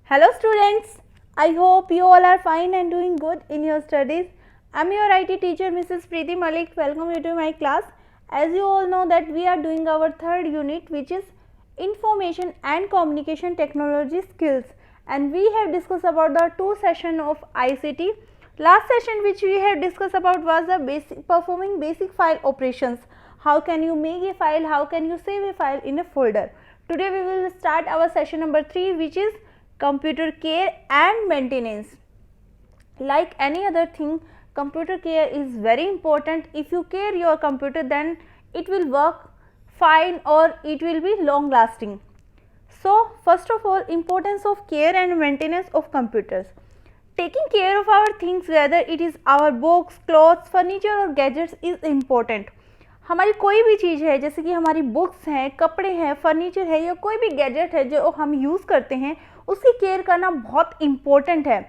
Hello students, I hope you all are fine and doing good in your studies. I am your IT teacher Mrs. Preeti Malik. Welcome you to my class. As you all know that we are doing our third unit, which is Information and Communication Technology Skills, and we have discussed about the two session of ICT. Last session which we have discussed about was the performing basic file operations. How can you make a file, how can you save a file in a folder. Today we will start our session number 3, which is computer care and maintenance. Like any other thing, computer care is very important. If you care your computer, then it will work fine or it will be long lasting. So first of all, importance of care and maintenance of computers. Taking care of our things, whether it is our books, clothes, furniture or gadgets, is important. हमारी कोई भी चीज़ है, जैसे कि हमारी books हैं, कपड़े हैं, फर्नीचर है या कोई भी गैजेट है जो हम यूज़ करते हैं, उसकी केयर करना बहुत इम्पोर्टेंट है.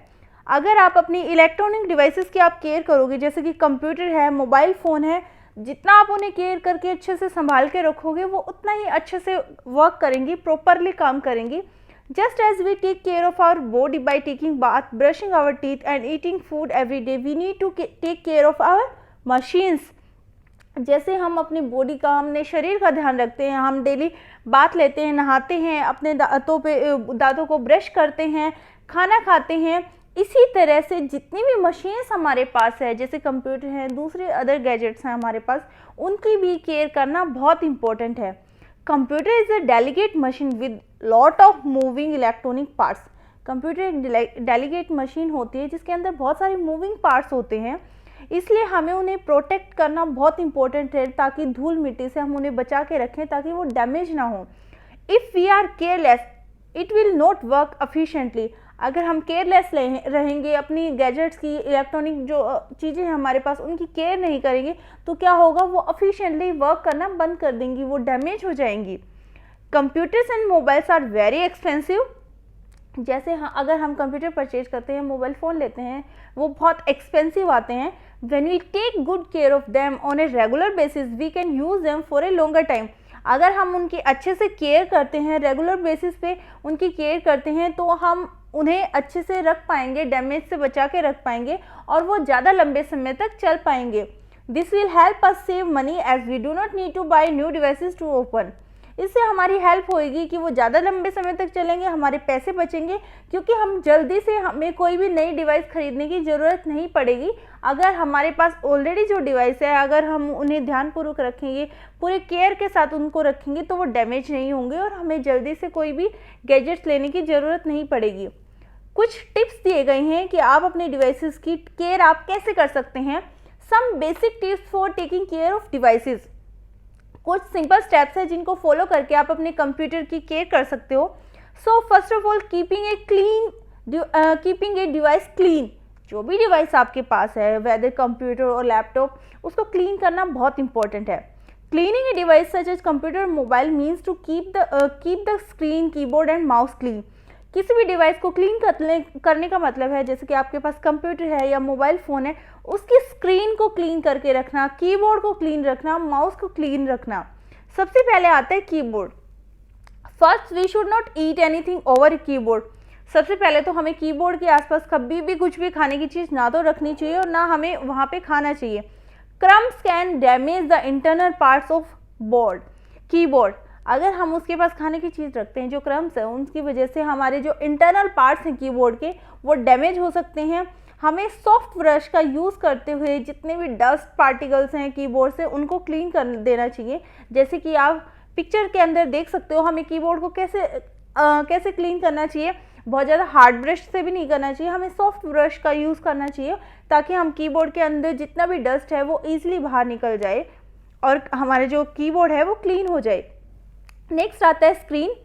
अगर आप अपनी इलेक्ट्रॉनिक डिवाइसेस की आप केयर करोगे, जैसे कि कंप्यूटर है, मोबाइल फ़ोन है, जितना आप उन्हें केयर करके अच्छे से संभाल के रखोगे, वो उतना ही अच्छे से वर्क करेंगी, प्रॉपरली काम करेंगी. Just as we take care of our body by taking bath, brushing our teeth and eating food every day, we need to take care of our machines. जैसे हम अपनी बॉडी का, अपने शरीर का ध्यान रखते हैं, हम डेली बाथ लेते हैं, नहाते हैं, अपने दांतों को ब्रश करते हैं, खाना खाते हैं, इसी तरह से जितनी भी मशीन्स हमारे पास है, जैसे कंप्यूटर हैं, दूसरे अदर गैजेट्स हैं हमारे पास, उनकी भी केयर करना बहुत इम्पोर्टेंट है. Computer is a delicate machine with lot of moving electronic parts. Computer एक डेलिकेट मशीन होती है जिसके अंदर बहुत सारे मूविंग पार्ट्स होते हैं, इसलिए हमें उन्हें प्रोटेक्ट करना बहुत इंपॉर्टेंट है, ताकि धूल मिट्टी से हम उन्हें बचा के रखें ताकि वो डैमेज ना हो. If we are careless it will not work efficiently. अगर हम केयरलेस रहेंगे, अपनी गैजेट्स की, इलेक्ट्रॉनिक जो चीज़ें हैं हमारे पास, उनकी केयर नहीं करेंगे, तो क्या होगा, वो एफिशिएंटली वर्क करना बंद कर देंगी, वो डैमेज हो जाएंगी. Computers and mobiles are very expensive. जैसे अगर हम कंप्यूटर परचेज करते हैं, मोबाइल फ़ोन लेते हैं, वो बहुत एक्सपेंसिव आते हैं. When we take good care of them on a regular basis, we can use them for a longer time. अगर हम उनकी अच्छे से केयर करते हैं, रेगुलर बेसिस पे उनकी केयर करते हैं, तो हम उन्हें अच्छे से रख पाएंगे, डैमेज से बचा के रख पाएंगे और वो ज़्यादा लंबे समय तक चल पाएंगे. This will help us save money as we do not need to buy new devices too often. इससे हमारी हेल्प होएगी कि वो ज़्यादा लंबे समय तक चलेंगे, हमारे पैसे बचेंगे, क्योंकि हम जल्दी से, हमें कोई भी नई डिवाइस खरीदने की ज़रूरत नहीं पड़ेगी. अगर हमारे पास ऑलरेडी जो डिवाइस है, अगर हम उन्हें ध्यानपूर्वक रखेंगे, पूरे केयर के साथ उनको रखेंगे, तो वो डैमेज नहीं होंगे और हमें जल्दी से कोई भी गैजेट्स लेने की ज़रूरत नहीं पड़ेगी. कुछ टिप्स दिए गए हैं कि आप अपने डिवाइसेस की केयर आप कैसे कर सकते हैं. Some basic tips for taking care of devices. कुछ सिंपल स्टेप्स हैं जिनको फॉलो करके आप अपने कंप्यूटर की केयर कर सकते हो. So first of all, keeping a device clean. जो भी डिवाइस आपके पास है, वेदर कंप्यूटर और लैपटॉप, उसको क्लीन करना बहुत इंपॉर्टेंट है. Cleaning a device such as computer और mobile means to keep the screen, keyboard and mouse clean. किसी भी डिवाइस को क्लीन करने का मतलब है, जैसे कि आपके पास कंप्यूटर है या मोबाइल फ़ोन है, उसकी स्क्रीन को क्लीन करके रखना, कीबोर्ड को क्लीन रखना, माउस को क्लीन रखना. सबसे पहले आता है keyboard. First, we should not eat anything over keyboard. सबसे पहले तो हमें कीबोर्ड के आसपास कभी भी कुछ भी खाने की चीज़ ना तो रखनी चाहिए और ना हमें वहाँ पे खाना चाहिए. Crumbs can damage the internal parts of keyboard. अगर हम उसके पास खाने की चीज़ रखते हैं, जो क्रम्स है, उनकी वजह से हमारे जो इंटरनल पार्ट्स हैं कीबोर्ड के, वो डैमेज हो सकते हैं. हमें सॉफ्ट ब्रश का यूज़ करते हुए जितने भी डस्ट पार्टिकल्स हैं कीबोर्ड से, उनको क्लीन कर देना चाहिए. जैसे कि आप पिक्चर के अंदर देख सकते हो, हमें कीबोर्ड को कैसे क्लीन करना चाहिए. बहुत ज़्यादा हार्ड ब्रश से भी नहीं करना चाहिए, हमें सॉफ्ट ब्रश का यूज़ करना चाहिए, ताकि हम कीबोर्ड के अंदर जितना भी डस्ट है वो ईजिली बाहर निकल जाए और हमारे जो कीबोर्ड है वो क्लीन हो जाए. नेक्स्ट आता है screen.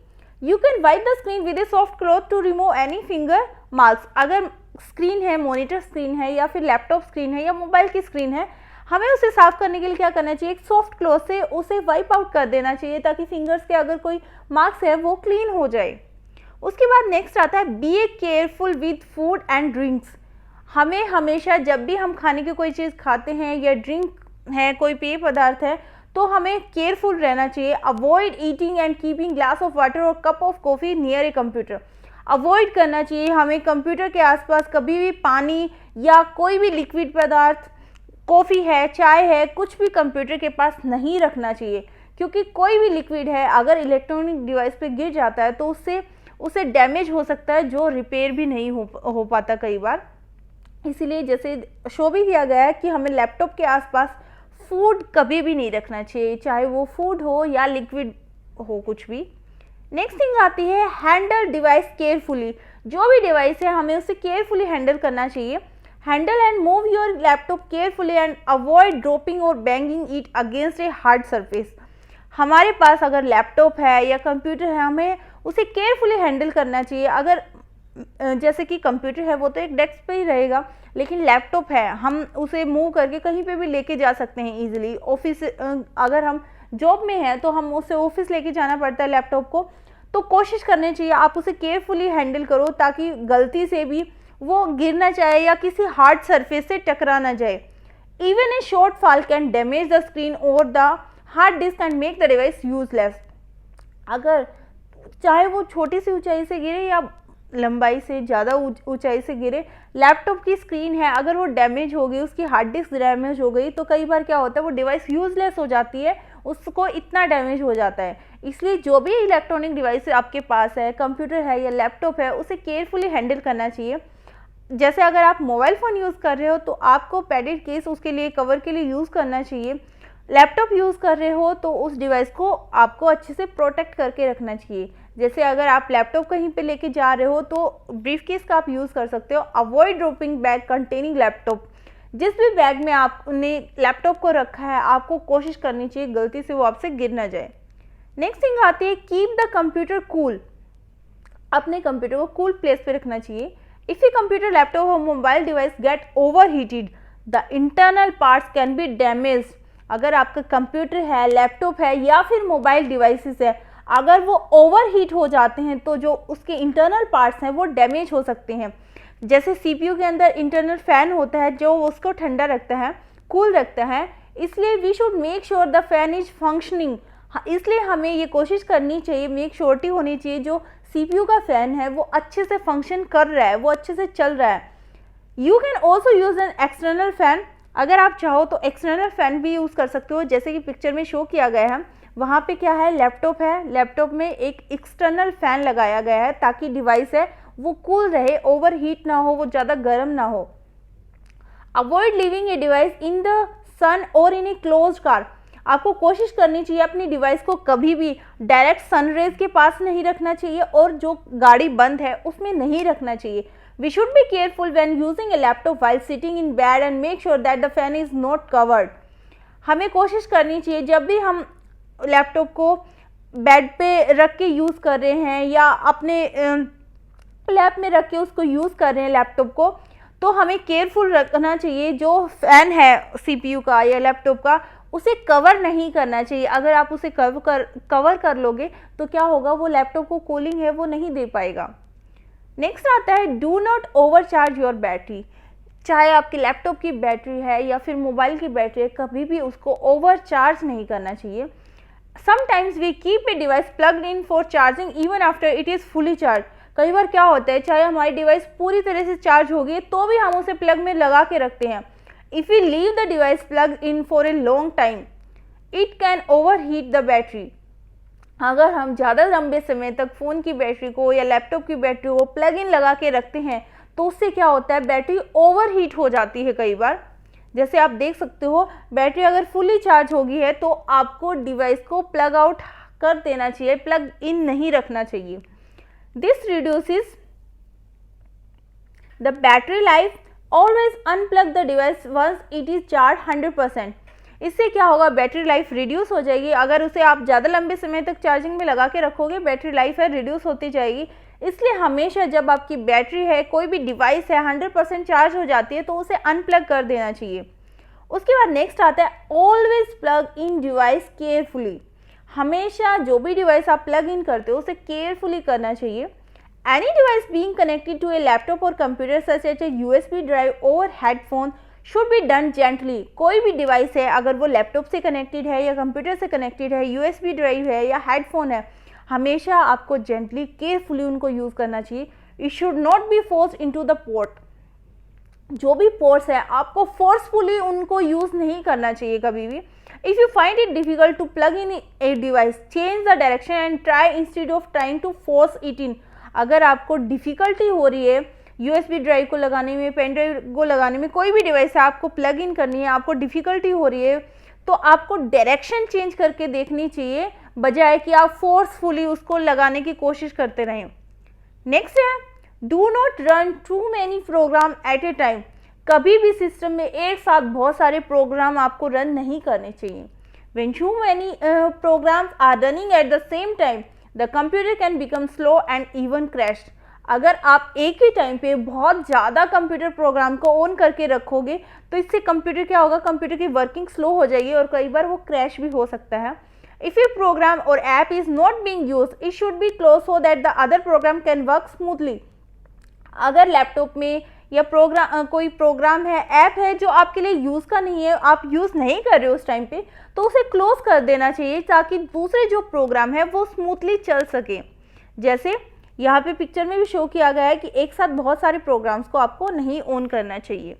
You can wipe the screen with a soft cloth to remove any finger marks. अगर स्क्रीन है, मॉनिटर स्क्रीन है या फिर लैपटॉप स्क्रीन है या मोबाइल की स्क्रीन है, हमें उसे साफ करने के लिए क्या करना चाहिए, एक सॉफ्ट क्लॉथ से उसे वाइप आउट कर देना चाहिए, ताकि फिंगर्स के अगर कोई मार्क्स है वो क्लीन हो जाए. उसके बाद नेक्स्ट आता है be a careful with food and drinks. हमें हमेशा जब भी हम खाने की कोई चीज़ खाते हैं या ड्रिंक है, कोई पेय पदार्थ है, तो हमें केयरफुल रहना चाहिए. Avoid eating and keeping glass of water और cup of coffee near a computer. Avoid करना चाहिए। हमें कंप्यूटर के आसपास कभी भी पानी या कोई भी लिक्विड पदार्थ, कॉफ़ी है, चाय है, कुछ भी कंप्यूटर के पास नहीं रखना चाहिए, क्योंकि कोई भी लिक्विड है अगर इलेक्ट्रॉनिक डिवाइस पे गिर जाता है तो उसे डैमेज हो सकता है, जो रिपेयर भी नहीं हो पाता कई बार। इसीलिए जैसे शो भी किया गया है कि हमें लैपटॉप के आसपास फूड कभी भी नहीं रखना चाहिए, चाहे वो फूड हो या लिक्विड हो, कुछ भी। नेक्स्ट थिंग आती है हैंडल डिवाइस केयरफुली। जो भी डिवाइस है हमें उसे केयरफुली हैंडल करना चाहिए। Handle and move your laptop carefully and avoid dropping और banging it against a hard surface. हमारे पास अगर लैपटॉप है या कंप्यूटर है, हमें उसे केयरफुली हैंडल करना चाहिए। अगर जैसे कि कंप्यूटर है वो तो एक डेस्क पे ही रहेगा, लेकिन लैपटॉप है हम उसे मूव करके कहीं पे भी लेके जा सकते हैं ईजिली। ऑफिस, अगर हम जॉब में हैं तो हम उसे ऑफिस लेके जाना पड़ता है लैपटॉप को, तो कोशिश करनी चाहिए आप उसे केयरफुली हैंडल करो ताकि गलती से भी वो गिर ना जाए या किसी हार्ड सरफेस से टकरा ना जाए। Even a short fall can damage the screen और the hard disk and make the device useless. अगर चाहे वो छोटी सी ऊंचाई से गिरे या लंबाई से ज़्यादा ऊंचाई से गिरे, लैपटॉप की स्क्रीन है अगर वो डैमेज हो गई, उसकी हार्ड डिस्क डैमेज हो गई, तो कई बार क्या होता है वो डिवाइस यूजलेस हो जाती है, उसको इतना डैमेज हो जाता है। इसलिए जो भी इलेक्ट्रॉनिक डिवाइस आपके पास है, कंप्यूटर है या लैपटॉप है, उसे केयरफुली हैंडल करना चाहिए। जैसे अगर आप मोबाइल फ़ोन यूज़ कर रहे हो तो आपको पैडेड केस उसके लिए, कवर के लिए यूज़ करना चाहिए। लैपटॉप यूज़ कर रहे हो तो उस डिवाइस को आपको अच्छे से प्रोटेक्ट करके रखना चाहिए। जैसे अगर आप लैपटॉप कहीं पे लेके जा रहे हो तो ब्रीफ केस का आप यूज़ कर सकते हो। Avoid dropping bag containing laptop. जिस भी बैग में आपने लैपटॉप को रखा है, आपको कोशिश करनी चाहिए गलती से वो आपसे गिर ना जाए। नेक्स्ट थिंग आती है कीप द कंप्यूटर कूल। अपने कंप्यूटर को कूल प्लेस पे रखना चाहिए। इफ़ यू कंप्यूटर, लैपटॉप और mobile device get over heated, the internal parts can be damaged. अगर आपका कंप्यूटर है, लैपटॉप है या फिर मोबाइल डिवाइसेस है, अगर वो ओवर हीट हो जाते हैं तो जो उसके इंटरनल पार्ट्स हैं वो डैमेज हो सकते हैं। जैसे सीपीयू के अंदर इंटरनल फैन होता है जो उसको ठंडा रखता है, कूल रखता है, इसलिए we should make sure the fan is functioning. इसलिए हमें ये कोशिश करनी चाहिए, मेक श्योरिटी होनी चाहिए जो सीपीयू का फैन है वो अच्छे से फंक्शन कर रहा है, वो अच्छे से चल रहा है। You can also use an external fan. अगर आप चाहो तो एक्सटर्नल फैन भी यूज़ कर सकते हो, जैसे कि पिक्चर में शो किया गया है। वहाँ पे क्या है, लैपटॉप है, लैपटॉप में एक एक्सटर्नल फैन लगाया गया है ताकि डिवाइस है वो कूल रहे, ओवर हीट ना हो, वो ज़्यादा गर्म ना हो। Avoid living a device in the sun और इन ए क्लोज कार। आपको कोशिश करनी चाहिए अपनी डिवाइस को कभी भी डायरेक्ट सनरेज के पास नहीं रखना चाहिए और जो गाड़ी बंद है उसमें नहीं रखना चाहिए। We should be careful when using a laptop while sitting in bed and make sure that the fan is not covered. हमें कोशिश करनी चाहिए जब भी हम लैपटॉप को बेड पे रख के यूज़ कर रहे हैं या अपने लैप में रख के उसको यूज़ कर रहे हैं लैपटॉप को, तो हमें केयरफुल रखना चाहिए। जो फ़ैन है सीपीयू का या लैपटॉप का, उसे कवर नहीं करना चाहिए। अगर आप उसे कवर कर लोगे तो क्या होगा, वो लैपटॉप को कूलिंग है वो नहीं दे पाएगा। नेक्स्ट आता है do not overcharge your battery. चाहे आपके लैपटॉप की बैटरी है या फिर मोबाइल की बैटरी है, कभी भी उसको ओवरचार्ज नहीं करना चाहिए। Sometimes we keep a device plugged in for charging even after it is fully charge. कई बार क्या होता है, चाहे हमारी डिवाइस पूरी तरह से चार्ज होगी तो भी हम उसे प्लग में लगा के रखते हैं। If you leave the device plug in for a long time it can over heat the battery. अगर हम ज़्यादा लंबे समय तक फ़ोन की बैटरी को या लैपटॉप की बैटरी को प्लग इन लगा के रखते हैं तो उससे क्या होता है, बैटरी ओवर हीट हो जाती है कई बार। जैसे आप देख सकते हो, बैटरी अगर फुली चार्ज होगी है तो आपको डिवाइस को प्लग आउट कर देना चाहिए, प्लग इन नहीं रखना चाहिए। This reduces the battery life. Always unplug the device once it is charge 100%। इससे क्या होगा, बैटरी लाइफ रिड्यूस हो जाएगी। अगर उसे आप ज़्यादा लंबे समय तक चार्जिंग में लगा के रखोगे, बैटरी लाइफ है रिड्यूस होती जाएगी। इसलिए हमेशा जब आपकी बैटरी है, कोई भी डिवाइस है 100% चार्ज हो जाती है तो उसे अनप्लग कर देना चाहिए। उसके बाद नेक्स्ट आता है always plug in device carefully. हमेशा जो भी डिवाइस आप प्लग इन करते हो उसे केयरफुली करना चाहिए। Any device being connected to a laptop और computer such as a USB drive और headphone should be done gently. कोई भी डिवाइस है, अगर वो लैपटॉप से कनेक्टेड है या कंप्यूटर से कनेक्टेड है, यूएसबी ड्राइव है या हेडफोन है, हमेशा आपको जेंटली केयरफुली उनको यूज़ करना चाहिए, it should not be forced into the port. जो भी पोर्ट्स है आपको फोर्सफुली उनको यूज नहीं करना चाहिए कभी भी। If you find it difficult to plug in a device, change the direction and try instead of trying to force it in. अगर आपको डिफिकल्टी हो रही है यूएसबी ड्राइव को लगाने में, पेन ड्राइव को लगाने में, कोई भी डिवाइस है आपको प्लग इन करनी है, आपको डिफिकल्टी हो रही है, तो आपको डायरेक्शन चेंज करके देखनी चाहिए बजाय कि आप फोर्सफुली उसको लगाने की कोशिश करते रहें। नेक्स्ट है do not run too many program at a time. कभी भी सिस्टम में एक साथ बहुत सारे प्रोग्राम आपको रन नहीं करने चाहिए। When too many programs are running at the same time the computer can become slow and even crash. अगर आप एक ही टाइम पे बहुत ज़्यादा कंप्यूटर प्रोग्राम को ऑन करके रखोगे तो इससे कंप्यूटर क्या होगा, कंप्यूटर की वर्किंग स्लो हो जाएगी और कई बार वो क्रैश भी हो सकता है। If a program or app is not being used, it should be close so that the other program can work smoothly. अगर लैपटॉप में या कोई प्रोग्राम है, ऐप है जो आपके लिए यूज़ का नहीं है, आप यूज़ नहीं कर रहे हो उस टाइम पे, तो उसे क्लोज कर देना चाहिए ताकि दूसरे जो प्रोग्राम है वो स्मूथली चल सके। जैसे यहाँ पे पिक्चर में भी शो किया गया है कि एक साथ बहुत सारे प्रोग्राम्स को आपको नहीं ऑन करना चाहिए।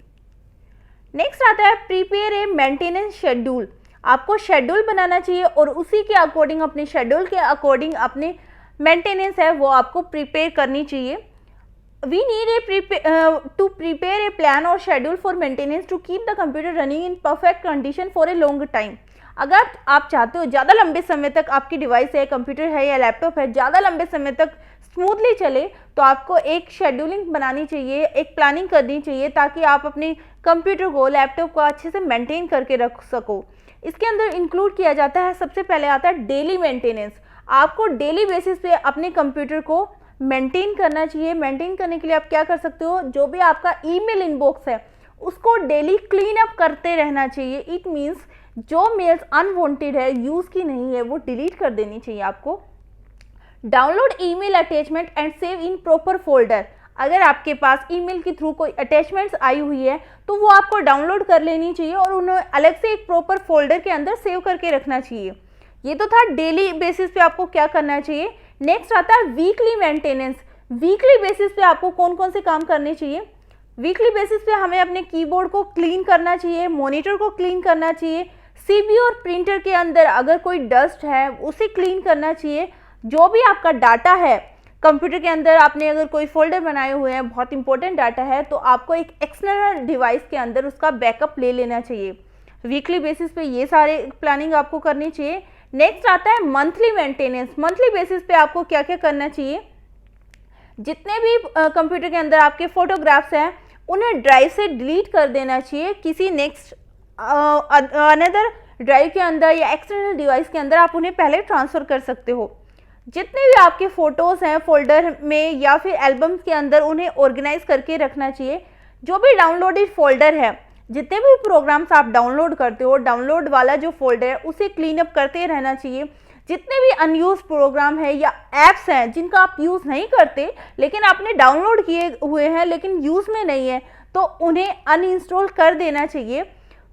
नेक्स्ट आता है प्रिपेयर ए मेंटेनेंस शेड्यूल। आपको शेड्यूल बनाना चाहिए और उसी के अकॉर्डिंग, अपने शेड्यूल के अकॉर्डिंग अपने मेंटेनेंस है वो आपको प्रिपेयर करनी चाहिए। We need to prepare a plan or schedule for maintenance to keep the computer running in perfect condition for a long time। अगर आप चाहते हो ज़्यादा लंबे समय तक आपकी डिवाइस है, कंप्यूटर है या लैपटॉप है, ज़्यादा लंबे समय तक स्मूथली चले, तो आपको एक शेड्यूलिंग बनानी चाहिए, एक प्लानिंग करनी चाहिए ताकि आप अपने कंप्यूटर को, लैपटॉप को अच्छे से मेंटेन करके रख सको। इसके अंदर इंक्लूड किया जाता है, सबसे पहले आता है डेली मेंटेनेंस। आपको डेली बेसिस पे अपने कंप्यूटर को मेंटेन करना चाहिए। मेंटेन करने के लिए आप क्या कर सकते हो, जो भी आपका ईमेल इनबॉक्स है उसको डेली क्लीन अप करते रहना चाहिए। इट मीन्स जो मेल्स अनवांटेड है, यूज़ की नहीं है, वो डिलीट कर देनी चाहिए आपको। Download email attachment and save in proper folder. अगर आपके पास ईमेल के थ्रू कोई अटैचमेंट्स आई हुई है तो वो आपको डाउनलोड कर लेनी चाहिए और उन्हें अलग से एक प्रॉपर फोल्डर के अंदर सेव करके रखना चाहिए। ये तो था डेली बेसिस पे आपको क्या करना चाहिए। नेक्स्ट आता है वीकली मेंटेनेंस। वीकली बेसिस पे आपको कौन कौन से काम करने चाहिए। वीकली बेसिस पे हमें अपने कीबोर्ड को क्लीन करना चाहिए, मॉनिटर को क्लीन करना चाहिए, सीपीयू और प्रिंटर के अंदर अगर कोई डस्ट है उसे क्लीन करना चाहिए। जो भी आपका डाटा है कंप्यूटर के अंदर, आपने अगर कोई फोल्डर बनाए हुए हैं, बहुत इंपॉर्टेंट डाटा है, तो आपको एक एक्सटर्नल डिवाइस के अंदर उसका बैकअप ले लेना चाहिए। वीकली बेसिस पे ये सारे प्लानिंग आपको करनी चाहिए। नेक्स्ट आता है मंथली मेंटेनेंस। मंथली बेसिस पे आपको क्या क्या करना चाहिए। जितने भी कंप्यूटर के अंदर आपके फोटोग्राफ्स हैं उन्हें ड्राइव से डिलीट कर देना चाहिए। किसी नेक्स्ट अनदर ड्राइव के अंदर या एक्सटर्नल डिवाइस के अंदर आप उन्हें पहले ट्रांसफ़र कर सकते हो। जितने भी आपके फ़ोटोज़ हैं फोल्डर में या फिर एल्बम्स के अंदर उन्हें ऑर्गेनाइज करके रखना चाहिए। जो भी डाउनलोडेड फोल्डर है, जितने भी प्रोग्राम्स आप डाउनलोड करते हो, डाउनलोड वाला जो फोल्डर है उसे क्लीन अप करते रहना चाहिए। जितने भी अनयूज प्रोग्राम है या एप्स हैं जिनका आप यूज़ नहीं करते लेकिन आपने डाउनलोड किए हुए हैं लेकिन यूज़ में नहीं है, तो उन्हें अनइंस्टॉल कर देना चाहिए।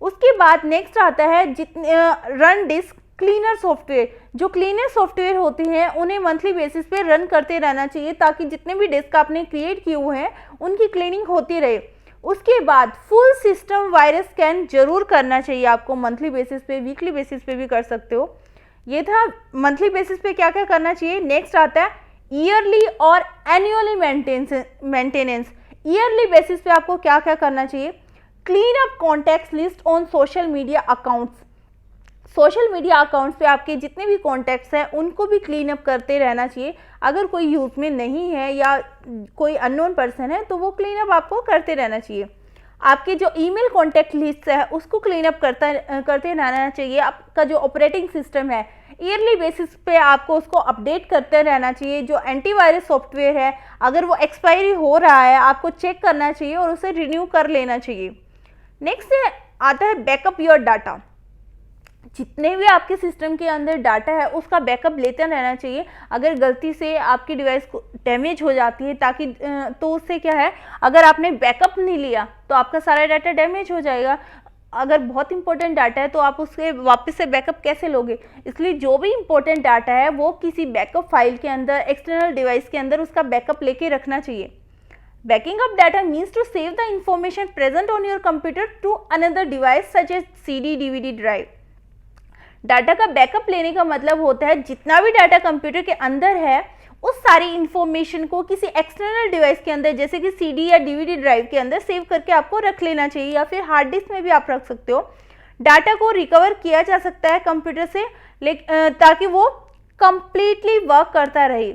उसके बाद नेक्स्ट आता है जितने रन डिस्क क्लीनर सॉफ्टवेयर। जो क्लीनर सॉफ्टवेयर होते हैं उन्हें मंथली बेसिस पे रन करते रहना चाहिए ताकि जितने भी डिस्क आपने क्रिएट किए हुए हैं उनकी क्लीनिंग होती रहे। उसके बाद फुल सिस्टम वायरस स्कैन जरूर करना चाहिए आपको मंथली बेसिस पे, वीकली बेसिस पे भी कर सकते हो। ये था मंथली बेसिस पे क्या क्या करना चाहिए। नेक्स्ट आता है ईयरली और एनुअली मेंटेनेंस। ईयरली बेसिस पे आपको क्या क्या करना चाहिए। Clean up contacts list on social media accounts. Social media accounts पे आपके जितने भी कॉन्टैक्ट्स हैं उनको भी क्लीन अप करते रहना चाहिए। अगर कोई यूज़ में नहीं है या कोई अननोन पर्सन है तो वो क्लीन अप आपको करते रहना चाहिए। आपके जो ईमेल कॉन्टैक्ट लिस्ट है उसको क्लीन अप करते रहना चाहिए। आपका जो ऑपरेटिंग सिस्टम है ईयरली बेसिस पे आपको उसको अपडेट करते रहना चाहिए। जो एंटीवायरस सॉफ्टवेयर है अगर वो एक्सपायरी हो रहा है आपको चेक करना चाहिए और उसे रिन्यू कर लेना चाहिए। नेक्स्ट आता है बैकअप योर डाटा। जितने भी आपके सिस्टम के अंदर डाटा है उसका बैकअप लेते रहना चाहिए। अगर गलती से आपकी डिवाइस को डैमेज हो जाती है ताकि तो उससे क्या है, अगर आपने बैकअप नहीं लिया तो आपका सारा डाटा डैमेज हो जाएगा। अगर बहुत इंपॉर्टेंट डाटा है तो आप उसके वापस से बैकअप कैसे लोगे, इसलिए जो भी इंपॉर्टेंट डाटा है वो किसी बैकअप फाइल के अंदर, एक्सटर्नल डिवाइस के अंदर उसका बैकअप लेके रखना चाहिए। Backing up data means to save the information present on your computer to another device such as CD, DVD drive. Data का बैकअप लेने का मतलब होता है जितना भी डाटा कंप्यूटर के अंदर है उस सारी इंफॉर्मेशन को किसी एक्सटर्नल डिवाइस के अंदर जैसे कि CD या DVD ड्राइव के अंदर सेव करके आपको रख लेना चाहिए, या फिर हार्ड डिस्क में भी आप रख सकते हो। डाटा को रिकवर किया जा सकता है कंप्यूटर से ताकि वो कंप्लीटली वर्क करता रहे।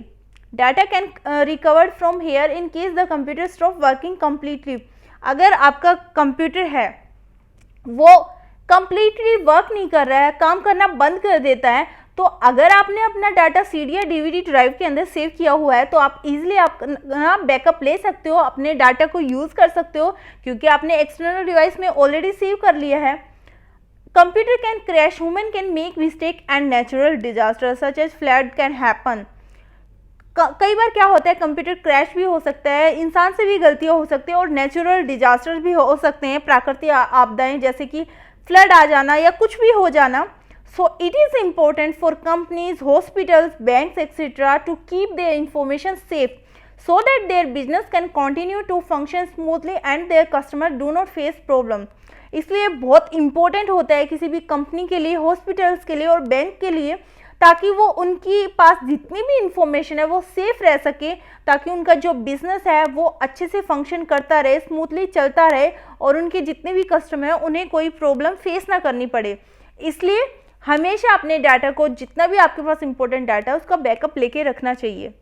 Data can recovered from here in case the computer stop working completely. अगर आपका कंप्यूटर है वो कंप्लीटली वर्क नहीं कर रहा है, काम करना बंद कर देता है, तो अगर आपने अपना डाटा CD या DVD ड्राइव के अंदर सेव किया हुआ है तो आप इजीली अपना बैकअप ले सकते हो, अपने डाटा को यूज़ कर सकते हो, क्योंकि आपने एक्सटर्नल डिवाइस में ऑलरेडी सेव कर लिया है। Computer can crash, human can make mistake and natural disaster such as flood can happen. कई बार क्या होता है, कंप्यूटर क्रैश भी हो सकता है, इंसान से भी गलतियां हो सकती है, और नेचुरल डिजास्टर भी हो सकते हैं, प्राकृतिक आपदाएं जैसे कि फ्लड आ जाना या कुछ भी हो जाना। So it is important for companies, hospitals, banks etcetera to keep their information safe so that their business can continue to function smoothly and their customers do not face problem। इसलिए बहुत important होता है किसी भी company के लिए, hospitals के लिए और बैंक के लिए, ताकि वो उनकी पास जितनी भी इंफॉर्मेशन है वो सेफ रह सके, ताकि उनका जो बिजनेस है वो अच्छे से फंक्शन करता रहे, स्मूथली चलता रहे, और उनके जितने भी कस्टमर हैं उन्हें कोई प्रॉब्लम फेस ना करनी पड़े। इसलिए हमेशा अपने डाटा को, जितना भी आपके पास इंपॉर्टेंट डाटा है उसका बैकअप लेके रखना चाहिए।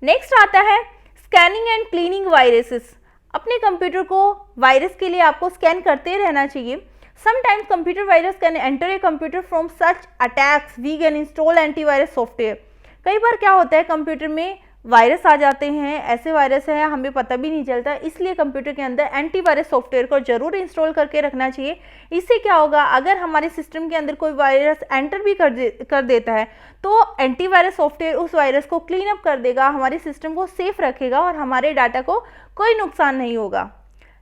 नेक्स्ट आता है स्कैनिंग एंड क्लीनिंग वायरसेस। अपने कंप्यूटर को वायरस के लिए आपको स्कैन करते रहना चाहिए। Sometimes computer virus can enter a computer from such attacks we can install antivirus software. कई बार क्या होता है, कंप्यूटर में वायरस आ जाते हैं, ऐसे वायरस है हमें पता भी नहीं चलता, इसलिए कंप्यूटर के अंदर एंटीवायरस सॉफ्टवेयर को जरूर इंस्टॉल करके रखना चाहिए। इससे क्या होगा, अगर हमारे सिस्टम के अंदर कोई वायरस एंटर भी कर देता है तो एंटीवायरस सॉफ्टवेयर उस वायरस को क्लीन अप कर देगा, हमारे सिस्टम को सेफ रखेगा और हमारे डाटा को कोई नुकसान नहीं होगा।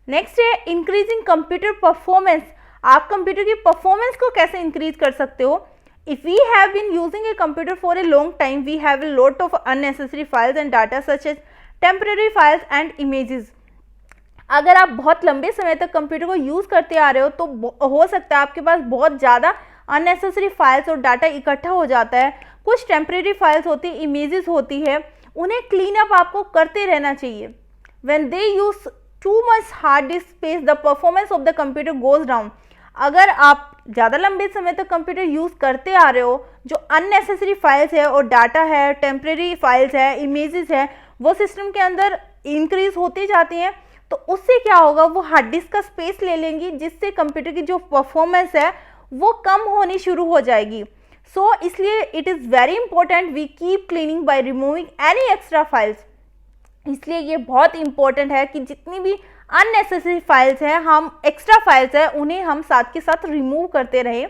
नेक्स्ट है इंक्रीजिंग कंप्यूटर परफॉर्मेंस। आप कंप्यूटर की परफॉर्मेंस को कैसे इंक्रीज कर सकते हो? If we have been using a computer for a long time, we have a lot of unnecessary files and data such as temporary files and images। अगर आप बहुत लंबे समय तक कंप्यूटर को यूज़ करते आ रहे हो तो हो सकता है आपके पास बहुत ज़्यादा अननेसेसरी फाइल्स और डाटा इकट्ठा हो जाता है। कुछ टेम्परेरी फाइल्स होती है, इमेजेस होती है, उन्हें क्लीन अप आपको करते रहना चाहिए। When they use too much hard disk space, the performance of the computer goes down। अगर आप ज़्यादा लंबे समय तक कंप्यूटर यूज़ करते आ रहे हो, जो अननेसेसरी फाइल्स है और डाटा है, टेम्परेरी फाइल्स है, इमेजेस है, वो सिस्टम के अंदर इंक्रीज होती जाती हैं, तो उससे क्या होगा, वो हार्ड डिस्क का स्पेस ले लेंगी, जिससे कंप्यूटर की जो परफॉर्मेंस है वो कम होनी शुरू हो जाएगी। सो इसलिए it is very important we keep cleaning by removing any extra files. इसलिए ये बहुत इंपॉर्टेंट है कि जितनी भी अननेसेसरी फाइल्स हैं, हम एक्स्ट्रा फाइल्स हैं, उन्हें हम साथ के साथ रिमूव करते रहें।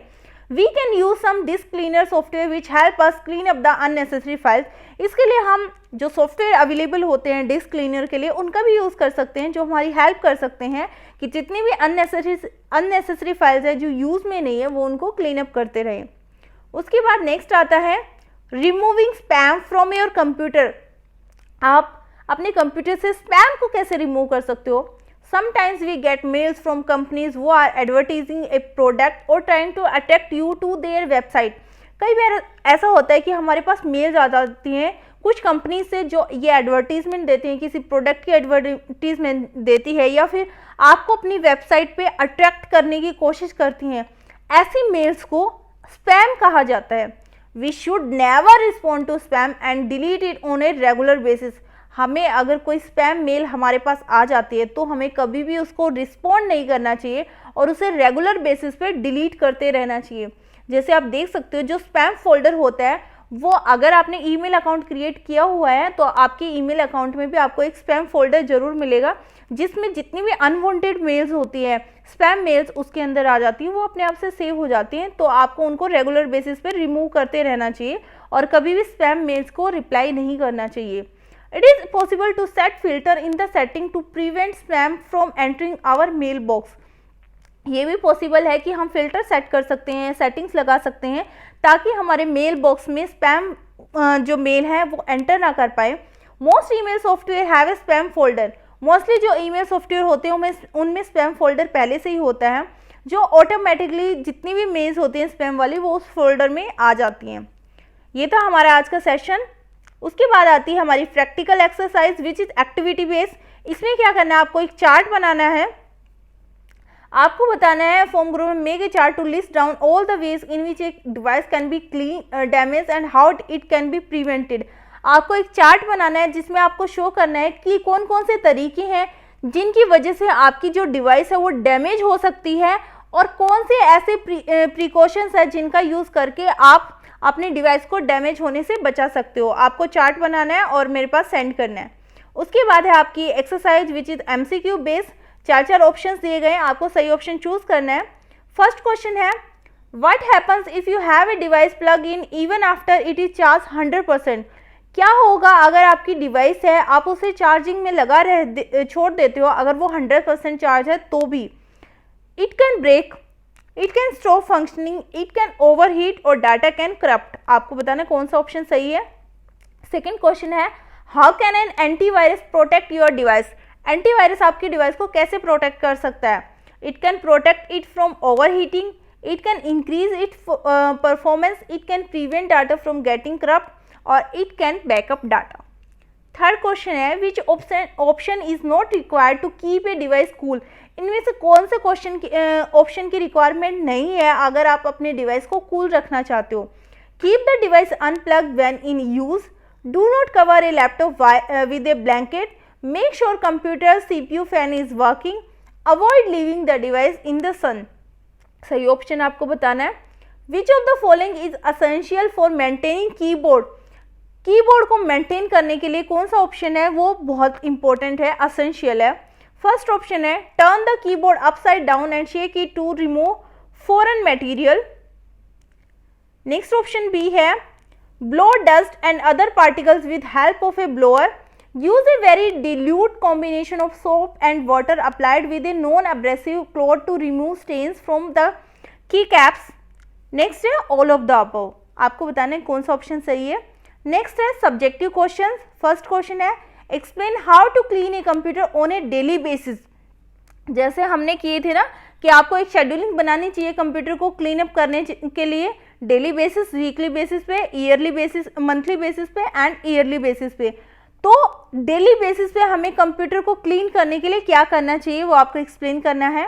We can use some disk cleaner software which help us clean up the unnecessary files. इसके लिए हम जो सॉफ्टवेयर अवेलेबल होते हैं डिस्क क्लीनर के लिए, उनका भी यूज़ कर सकते हैं, जो हमारी हेल्प कर सकते हैं कि जितनी भी अननेसेसरी फाइल्स है जो यूज़ में नहीं है वो उनको क्लीन अप करते रहें। उसके बाद नेक्स्ट आता है removing spam from your computer. आप अपने कंप्यूटर से स्पैम को कैसे रिमूव कर सकते हो? Sometimes we get mails from companies who are advertising a product or trying to attract you to their website। कई बार ऐसा होता है कि हमारे पास मेल्स आ जाती हैं कुछ कंपनी से जो ये एडवर्टीजमेंट देती हैं, किसी प्रोडक्ट की एडवर्टीजमेंट देती है या फिर आपको अपनी वेबसाइट पे अट्रैक्ट करने की कोशिश करती हैं। ऐसी मेल्स को स्पैम कहा जाता है। We should never respond to spam and delete it on a regular basis. हमें अगर कोई स्पैम मेल हमारे पास आ जाती है तो हमें कभी भी उसको रिस्पॉन्ड नहीं करना चाहिए और उसे रेगुलर बेसिस पे डिलीट करते रहना चाहिए। जैसे आप देख सकते हो जो स्पैम फोल्डर होता है वो, अगर आपने ईमेल अकाउंट क्रिएट किया हुआ है तो आपके ईमेल अकाउंट में भी आपको एक स्पैम फोल्डर जरूर मिलेगा, जिसमें जितनी भी अनवांटेड मेल्स होती है, स्पैम मेल्स उसके अंदर आ जाती है, वो अपने आप से सेव हो जाती हैं। तो आपको उनको रेगुलर बेसिस पे रिमूव करते रहना चाहिए और कभी भी स्पैम मेल्स को रिप्लाई नहीं करना चाहिए। It is possible to set filter in the setting to prevent spam from entering our mailbox। ये भी पॉसिबल है कि हम फिल्टर सेट कर सकते हैं, सेटिंग्स लगा सकते हैं ताकि हमारे मेल बॉक्स में स्पैम जो मेल है वो एंटर ना कर पाए। Most email software have a spam folder. Mostly जो ईमेल सॉफ्टवेयर होते हैं उनमें स्पैम फोल्डर पहले से ही होता है, जो ऑटोमेटिकली जितनी भी मेल्स होती हैं स्पैम वाली वो उस फोल्डर में आ जाती हैं। ये था हमारा आज का सेशन। उसके बाद आती है हमारी practical exercise which is activity based. इसमें क्या करना है, आपको एक चार्ट बनाना है। आपको बताना है फॉर्म ग्रुप में make a chart to list down all the ways in which a device can be clean damage and how it can be prevented. आपको एक चार्ट बनाना है जिसमें आपको शो करना है कि कौन कौन से तरीके हैं जिनकी वजह से आपकी जो डिवाइस है वो डैमेज हो सकती है और कौन से ऐसे प्रिकॉशंस है जिनका यूज़ करके आप अपने डिवाइस को डैमेज होने से बचा सकते हो। आपको चार्ट बनाना है और मेरे पास सेंड करना है। उसके बाद है आपकी exercise which is MCQ based. 4 options दिए गए हैं, आपको सही ऑप्शन चूज करना है। फर्स्ट क्वेश्चन है what happens if you have a device plug in even after it is charge 100%। क्या होगा अगर आपकी डिवाइस है आप उसे चार्जिंग में छोड़ देते हो, अगर वो 100% चार्ज है तो भी। It can break, it can stop functioning, it can overheat और डाटा कैन करप्ट। आपको बताना कौन सा ऑप्शन सही है। सेकेंड क्वेश्चन है how can an antivirus protect your device. Antivirus आपकी डिवाइस को कैसे प्रोटेक्ट कर सकता है। It can protect it from overheating, it can increase it performance, it can prevent data from getting corrupt और it can backup data. Third question है विच option is not required to keep a device cool. इनमें से कौन से option की requirement नहीं है अगर आप अपने डिवाइस को कूल रखना चाहते हो। Keep the device unplugged when in use, do not cover a laptop with a blanket, make sure computer CPU fan is working, avoid leaving the device in the sun. सही option आपको बताना है। Which of the following is essential for maintaining keyboard. Keyboard को maintain करने के लिए कौन सा ऑप्शन है वो बहुत इंपॉर्टेंट है, असेंशियल है। फर्स्ट ऑप्शन है turn the keyboard upside down and shake it to remove foreign material. Next option B है blow dust and other particles with help of a blower, use a very dilute combination of soap and water applied with a non-abrasive cloth to remove stains from the keycaps। Next है all of the above. आपको बताना है कौन सा option सही है। Next है subjective question. First question है explain how to clean a computer on a daily basis. जैसे हमने किए थे ना कि आपको एक शेड्यूलिंग बनानी चाहिए कंप्यूटर को क्लीन अप करने के लिए, डेली बेसिस, वीकली बेसिस पे, ईयरली बेसिस, मंथली बेसिस पे एंड ईयरली बेसिस पे। तो डेली बेसिस पे हमें कंप्यूटर को क्लीन करने के लिए क्या करना चाहिए वो आपको एक्सप्लेन करना है।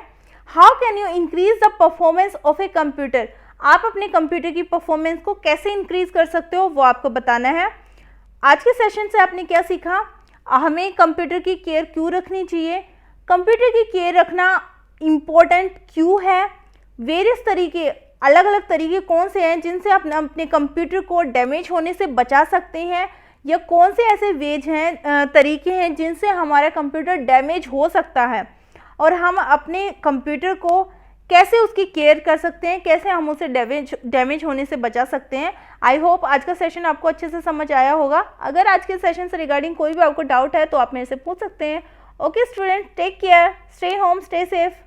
How can you increase the performance of a computer. आप अपने कंप्यूटर की परफॉर्मेंस को कैसे इंक्रीज कर सकते हो वो आपको बताना है। आज के सेशन से आपने क्या सीखा, हमें कंप्यूटर की केयर क्यों रखनी चाहिए, कंप्यूटर की केयर रखना इम्पोर्टेंट क्यों है, वेरियस तरीके, अलग अलग तरीके कौन से हैं जिनसे आप अपने कंप्यूटर को डैमेज होने से बचा सकते हैं, या कौन से ऐसे वेज हैं, तरीके हैं जिनसे हमारा कंप्यूटर डैमेज हो सकता है और हम अपने कंप्यूटर को कैसे उसकी केयर कर सकते हैं, कैसे हम उसे डैमेज होने से बचा सकते हैं। आई होप आज का सेशन आपको अच्छे से समझ आया होगा। अगर आज के सेशन से रिगार्डिंग कोई भी आपको डाउट है तो आप मेरे से पूछ सकते हैं। Okay student, take care, stay home, stay safe.